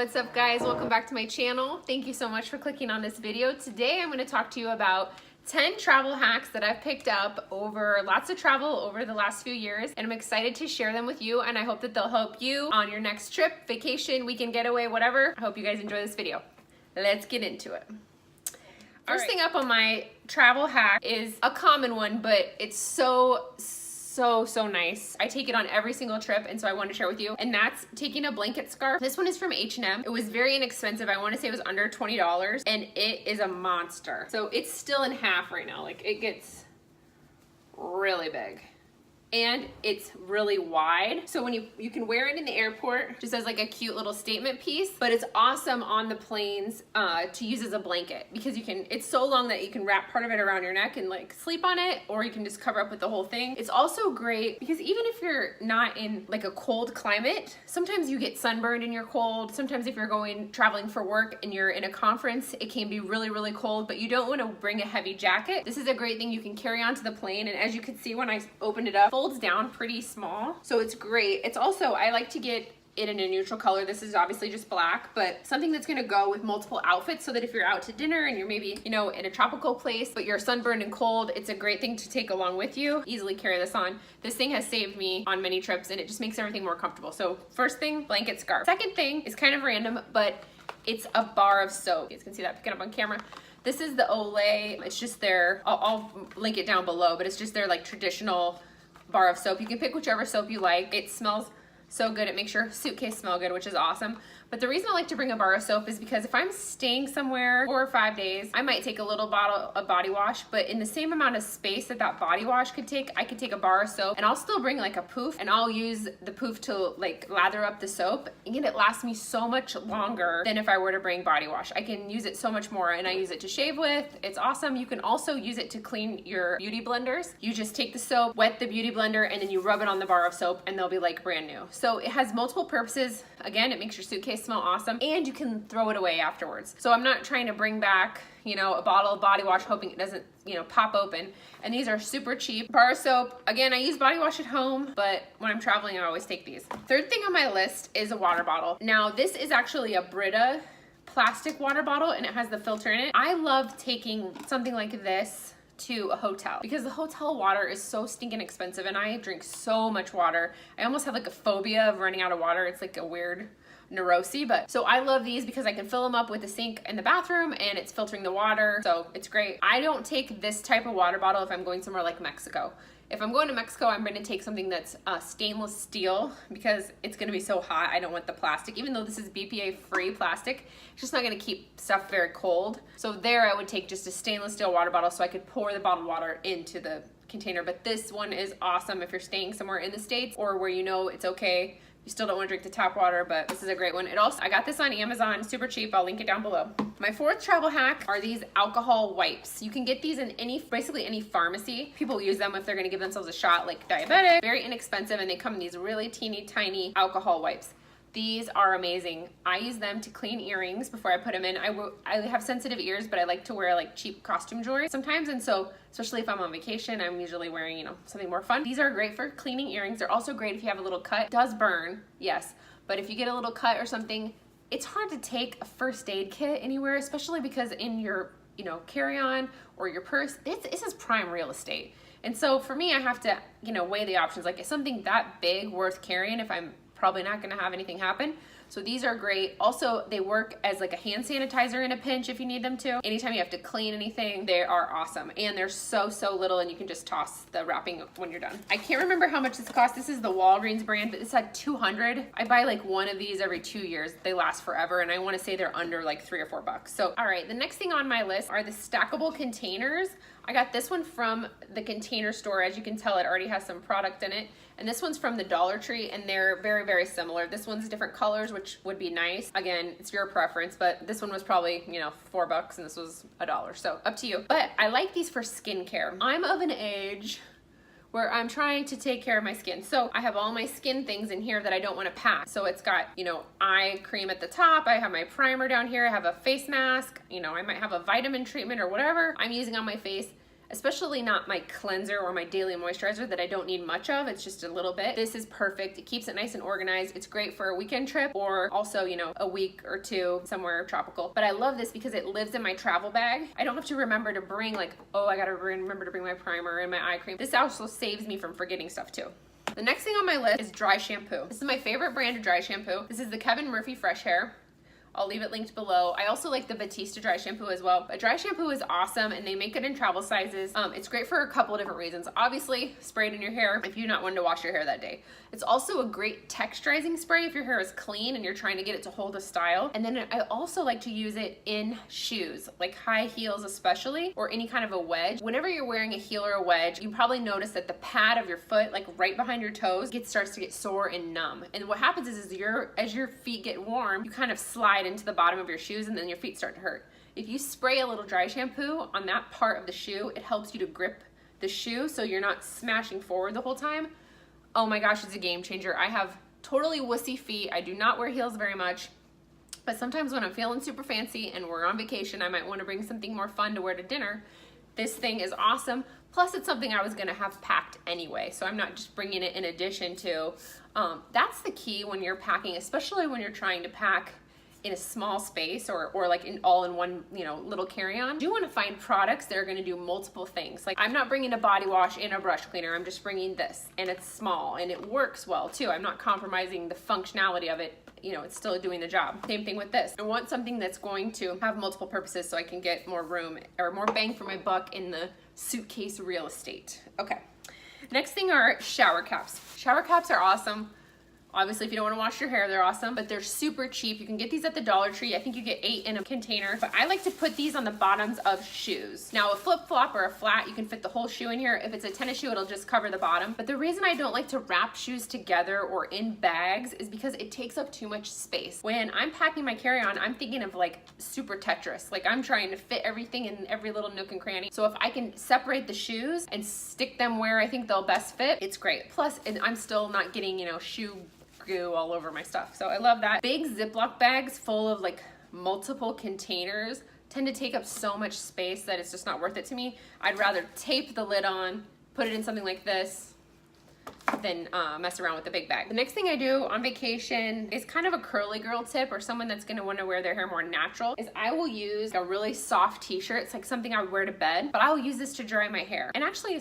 What's up guys? Welcome back to my channel. Thank you so much for clicking on this video. Today I'm going to talk to you about 10 travel hacks that I've picked up over lots of travel over the last few years, and I'm excited to share them with you, and I hope that they'll help you on your next trip, vacation, weekend getaway, whatever. I hope you guys enjoy this video. Let's get into it. First thing up on my travel hack is a common one, but it's so nice. I take it on every single trip, and so I want to share with you, and that's taking a blanket scarf. This one is from H&M. It was very inexpensive. I want to say it was under $20, and it is a monster. So it's still in half right now. Like, it gets really big. And it's really wide. So when you can wear it in the airport just as like a cute little statement piece, but it's awesome on the planes to use as a blanket because it's so long that you can wrap part of it around your neck and like sleep on it, or you can just cover up with the whole thing. It's also great because even if you're not in like a cold climate, sometimes you get sunburned and you're cold. Sometimes if you're traveling for work and you're in a conference, it can be really cold, but you don't want to bring a heavy jacket. This is a great thing you can carry onto the plane, and as you can see when I opened it up, folds down pretty small, so it's great. It's also, I like to get it in a neutral color. This is obviously just black, but something that's gonna go with multiple outfits so that if you're out to dinner and you're maybe, you know, in a tropical place, but you're sunburned and cold, it's a great thing to take along with you. Easily carry this on. This thing has saved me on many trips, and it just makes everything more comfortable. So first thing, blanket scarf. Second thing is kind of random, but it's a bar of soap. You guys can see that picking up on camera. This is the Olay. It's just their, I'll link it down below, but it's just their like traditional bar of soap. You can pick whichever soap you like. It smells so good. It makes your suitcase smell good, which is awesome. But the reason I like to bring a bar of soap is because if I'm staying somewhere 4 or 5 days, I might take a little bottle of body wash, but in the same amount of space that that body wash could take, I could take a bar of soap, and I'll still bring like a poof, and I'll use the poof to like lather up the soap, and it lasts me so much longer than if I were to bring body wash. I can use it so much more, and I use it to shave with. It's awesome. You can also use it to clean your beauty blenders. You just take the soap, wet the beauty blender, and then you rub it on the bar of soap, and they'll be like brand new. So it has multiple purposes. Again, it makes your suitcase smell awesome, and you can throw it away afterwards. So I'm not trying to bring back, you know, a bottle of body wash hoping it doesn't, you know, pop open. And these are super cheap. Bar of soap, again, I use body wash at home, but when I'm traveling, I always take these. Third thing on my list is a water bottle. Now, this is actually a Brita plastic water bottle, and it has the filter in it. I love taking something like this to a hotel because the hotel water is so stinking expensive, and I drink so much water. I almost have like a phobia of running out of water. It's like a weird neurosis, but so I love these because I can fill them up with the sink in the bathroom, and it's filtering the water, so it's great. I don't take this type of water bottle if I'm going somewhere like Mexico. If I'm going to Mexico, I'm going to take something that's stainless steel because it's going to be so hot. I don't want the plastic. Even though this is BPA-free plastic, it's just not going to keep stuff very cold. So there I would take just a stainless steel water bottle so I could pour the bottled water into the container. But this one is awesome if you're staying somewhere in the States or where you know it's okay. You still don't want to drink the tap water, but this is a great one. I got this on Amazon, super cheap. I'll link it down below. My fourth travel hack are these alcohol wipes. You can get these in basically any pharmacy. People use them if they're gonna give themselves a shot, like diabetic. Very inexpensive, and they come in these really teeny tiny alcohol wipes. These are amazing. I use them to clean earrings before I put them in. I have sensitive ears, but I like to wear like cheap costume jewelry sometimes, and so especially if I'm on vacation, I'm usually wearing, you know, something more fun. These are great for cleaning earrings. They're also great if you have a little cut. It does burn, yes, but if you get a little cut or something, it's hard to take a first aid kit anywhere, especially because in your, you know, carry-on or your purse, this is prime real estate. And so for me, I have to, you know, weigh the options. Like, is something that big worth carrying if I'm probably not gonna have anything happen? So these are great. Also, they work as like a hand sanitizer in a pinch if you need them to. Anytime you have to clean anything, they are awesome. And they're so little, and you can just toss the wrapping when you're done. I can't remember how much this cost. This is the Walgreens brand, but this had 200. I buy like one of these every 2 years. They last forever, and I wanna say they're under like $3 or $4. So, all right, the next thing on my list are the stackable containers. I got this one from the Container Store. As you can tell, it already has some product in it. And this one's from the Dollar Tree, and they're very similar. This one's different colors, which would be nice. Again, it's your preference, but this one was probably, you know, $4, and this was $1, so up to you. But I like these for skincare. I'm of an age where I'm trying to take care of my skin. So I have all my skin things in here that I don't want to pass. So it's got, you know, eye cream at the top. I have my primer down here. I have a face mask. You know, I might have a vitamin treatment or whatever I'm using on my face. especially not my cleanser or my daily moisturizer that I don't need much of. It's just a little bit. This is perfect. It keeps it nice and organized. It's great for a weekend trip or also, you know, a week or two somewhere tropical. But I love this because it lives in my travel bag. I don't have to remember to bring like, oh, I gotta remember to bring my primer and my eye cream. This also saves me from forgetting stuff too. The next thing on my list is dry shampoo. This is my favorite brand of dry shampoo. This is the Kevin Murphy Fresh Hair. I'll leave it linked below. I also like the Batista dry shampoo as well. But dry shampoo is awesome and they make it in travel sizes. It's great for a couple of different reasons. Obviously, spray it in your hair if you're not wanting to wash your hair that day. It's also a great texturizing spray if your hair is clean and you're trying to get it to hold a style. And then I also like to use it in shoes, like high heels especially, or any kind of a wedge. Whenever you're wearing a heel or a wedge, you probably notice that the pad of your foot, like right behind your toes, starts to get sore and numb. And what happens is as your feet get warm, you kind of slide into the bottom of your shoes and then your feet start to hurt. If you spray a little dry shampoo on that part of the shoe, it helps you to grip the shoe so you're not smashing forward the whole time. Oh my gosh, it's a game changer. I have totally wussy feet. I do not wear heels very much, but sometimes when I'm feeling super fancy and we're on vacation, I might want to bring something more fun to wear to dinner. This thing is awesome. Plus it's something I was gonna have packed anyway, so I'm not just bringing it in addition to. That's the key when you're packing, especially when you're trying to pack in a small space or like all in one, you know, little carry-on. You want to find products that are going to do multiple things. Like I'm not bringing a body wash and a brush cleaner. I'm just bringing this, and it's small and it works well too. I'm not compromising the functionality of it. You know, it's still doing the job. Same thing with this. I want something that's going to have multiple purposes so I can get more room or more bang for my buck in the suitcase real estate. Okay. Next thing are shower caps. Shower caps are awesome. Obviously, if you don't want to wash your hair, they're awesome, but they're super cheap. You can get these at the Dollar Tree. I think you get 8 in a container, but I like to put these on the bottoms of shoes. Now, a flip-flop or a flat, you can fit the whole shoe in here. If it's a tennis shoe, it'll just cover the bottom. But the reason I don't like to wrap shoes together or in bags is because it takes up too much space. When I'm packing my carry-on, I'm thinking of like super Tetris. Like I'm trying to fit everything in every little nook and cranny. So if I can separate the shoes and stick them where I think they'll best fit, it's great. Plus, and I'm still not getting, you know, shoe goo all over my stuff. So I love that. Big Ziploc bags full of like multiple containers tend to take up so much space that it's just not worth it to me. I'd rather tape the lid on, put it in something like this, than mess around with the big bag. The next thing I do on vacation is kind of a curly girl tip, or someone that's gonna wanna wear their hair more natural, is I will use a really soft t-shirt. It's like something I would wear to bed, but I will use this to dry my hair. And actually,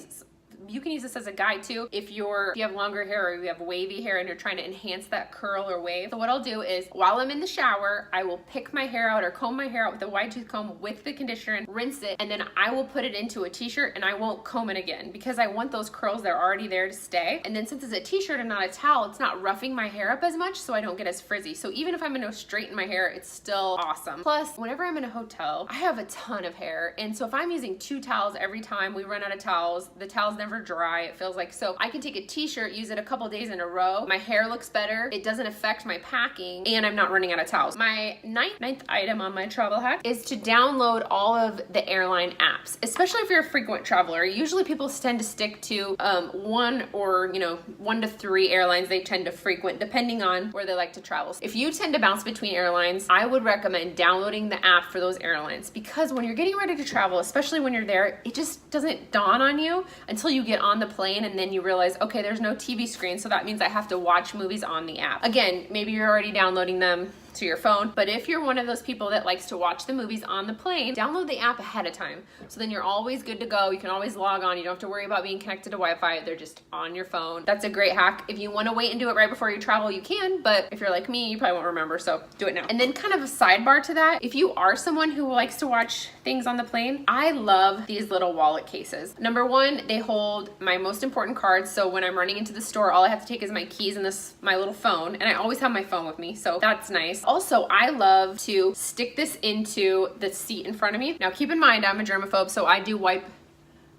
you can use this as a guide too if you have longer hair or you have wavy hair and you're trying to enhance that curl or wave. So what I'll do is while I'm in the shower, I will pick my hair out or comb my hair out with a wide tooth comb with the conditioner and rinse it, and then I will put it into a t-shirt and I won't comb it again because I want those curls that are already there to stay. And then since it's a t-shirt and not a towel, it's not roughing my hair up as much, so I don't get as frizzy. So even if I'm gonna straighten my hair, it's still awesome. Plus, whenever I'm in a hotel, I have a ton of hair, and so if I'm using 2 towels every time we run out of towels, the towels never dry, it feels like. So I can take a t-shirt, use it a couple days in a row, my hair looks better, it doesn't affect my packing, and I'm not running out of towels. My ninth item on my travel hack is to download all of the airline apps, especially if you're a frequent traveler. Usually people tend to stick to 1 or 1 to 3 airlines they tend to frequent depending on where they like to travel. If you tend to bounce between airlines, I would recommend downloading the app for those airlines, because when you're getting ready to travel, especially when you're there, it just doesn't dawn on you until you get on the plane and then you realize, okay, there's no TV screen, so that means I have to watch movies on the app. Again, maybe you're already downloading them to your phone, but if you're one of those people that likes to watch the movies on the plane, download the app ahead of time, so then you're always good to go. You can always log on. You don't have to worry about being connected to Wi-Fi. They're just on your phone. That's a great hack. If you want to wait and do it right before you travel, you can, but if you're like me, you probably won't remember, so do it now. And then kind of a sidebar to that, if you are someone who likes to watch things on the plane, I love these little wallet cases. Number one, they hold my most important cards, so when I'm running into the store, all I have to take is my keys and my little phone, and I always have my phone with me, so that's nice. Also, I love to stick this into the seat in front of me. Now keep in mind, I'm a germaphobe, so I do wipe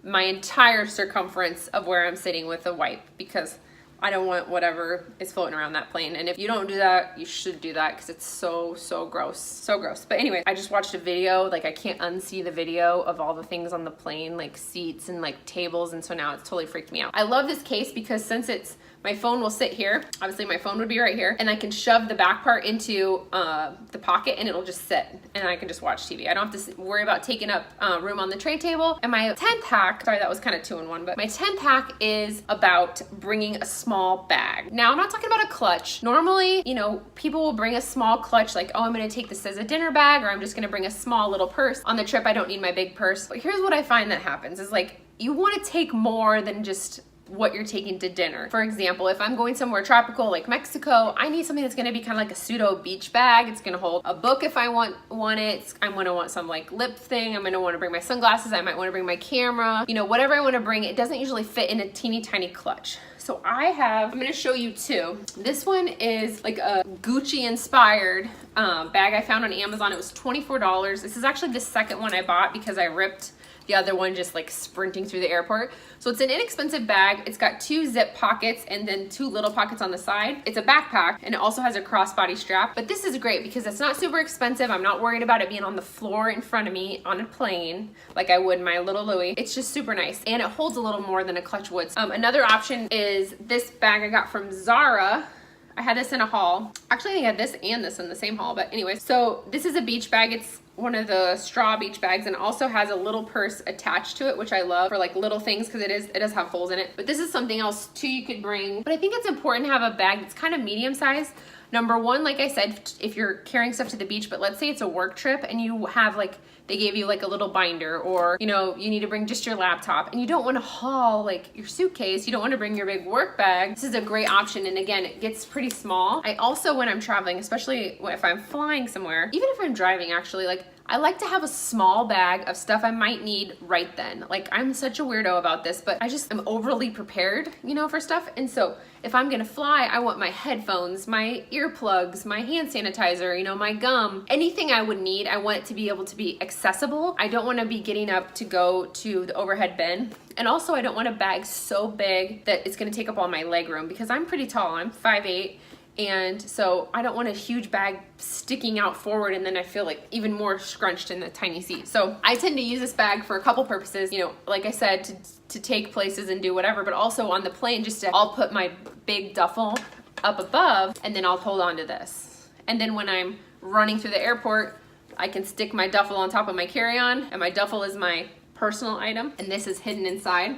my entire circumference of where I'm sitting with a wipe, because I don't want whatever is floating around that plane. And if you don't do that, you should do that, because it's so gross, so gross. But anyway, I just watched a video, like I can't unsee the video of all the things on the plane, like seats and like tables, and so now it's totally freaked me out. I love this case because since it's my phone will sit here. Obviously my phone would be right here, and I can shove the back part into the pocket and it'll just sit and I can just watch TV. I don't have to worry about taking up room on the tray table. And my 10th hack, sorry, that was kind of 2 in 1, but my 10th hack is about bringing a small bag. Now I'm not talking about a clutch. Normally, you know, people will bring a small clutch like, oh, I'm gonna take this as a dinner bag, or I'm just gonna bring a small little purse. On the trip, I don't need my big purse. But here's what I find that happens is like, you wanna take more than just what you're taking to dinner. For example, if I'm going somewhere tropical like Mexico, I need something that's gonna be kind of like a pseudo beach bag. It's gonna hold a book if I want it. I'm gonna want some like lip thing. I'm gonna wanna bring my sunglasses. I might wanna bring my camera. You know, whatever I wanna bring, it doesn't usually fit in a teeny tiny clutch. So I'm gonna show you 2. This one is like a Gucci inspired bag I found on Amazon. It was $24. This is actually the second one I bought because I ripped the other one just like sprinting through the airport. So it's an inexpensive bag. It's got 2 zip pockets and then 2 little pockets on the side. It's a backpack and it also has a crossbody strap. But this is great because it's not super expensive. I'm not worried about it being on the floor in front of me on a plane like I would my little Louis. It's just super nice and it holds a little more than a clutch would. Another option is this bag I got from Zara. I had this in a haul. Actually, I think I had this and this in the same haul, but anyway. So this is a beach bag. It's one of the straw beach bags and also has a little purse attached to it, which I love for like little things because it does have holes in it. But this is something else too you could bring. But I think it's important to have a bag that's kind of medium sized. Number one, like I said, if you're carrying stuff to the beach, but let's say it's a work trip and you have like, they gave you like a little binder, or you know, you need to bring just your laptop and you don't want to haul like your suitcase, you don't want to bring your big work bag. This is a great option, and again, it gets pretty small. I also, when I'm traveling, especially if I'm flying somewhere, even if I'm driving actually, like I like to have a small bag of stuff I might need right then. Like I'm such a weirdo about this, but I just am overly prepared, you know, for stuff. And so if I'm gonna fly, I want my headphones, my earplugs, my hand sanitizer, you know, my gum, anything I would need, I want it to be able to be accessible. I don't wanna be getting up to go to the overhead bin. And also I don't want a bag so big that it's gonna take up all my leg room because I'm pretty tall, I'm 5'8". And so I don't want a huge bag sticking out forward and then I feel like even more scrunched in the tiny seat. So I tend to use this bag for a couple purposes, you know, like I said, to take places and do whatever, but also on the plane I'll put my big duffel up above and then I'll hold on to this. And then when I'm running through the airport, I can stick my duffel on top of my carry-on, and my duffel is my personal item and this is hidden inside.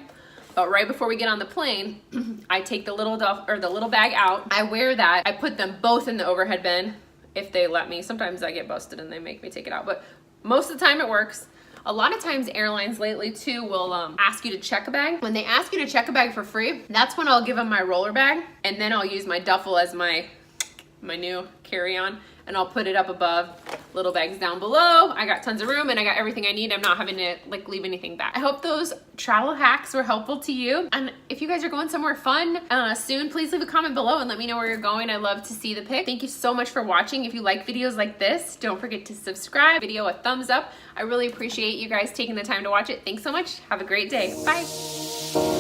But right before we get on the plane, I take the little bag out. I wear that. I put them both in the overhead bin if they let me. Sometimes I get busted and they make me take it out, but most of the time it works. A lot of times airlines lately too will ask you to check a bag. When they ask you to check a bag for free, that's when I'll give them my roller bag, and then I'll use my duffel as my new carry-on, and I'll put it up above, little bags down below. I got tons of room and I got everything I need. I'm not having to like leave anything back. I hope those travel hacks were helpful to you. And if you guys are going somewhere fun soon, please leave a comment below and let me know where you're going. I love to see the pic. Thank you so much for watching. If you like videos like this, don't forget to subscribe, video a thumbs up. I really appreciate you guys taking the time to watch it. Thanks so much. Have a great day. Bye.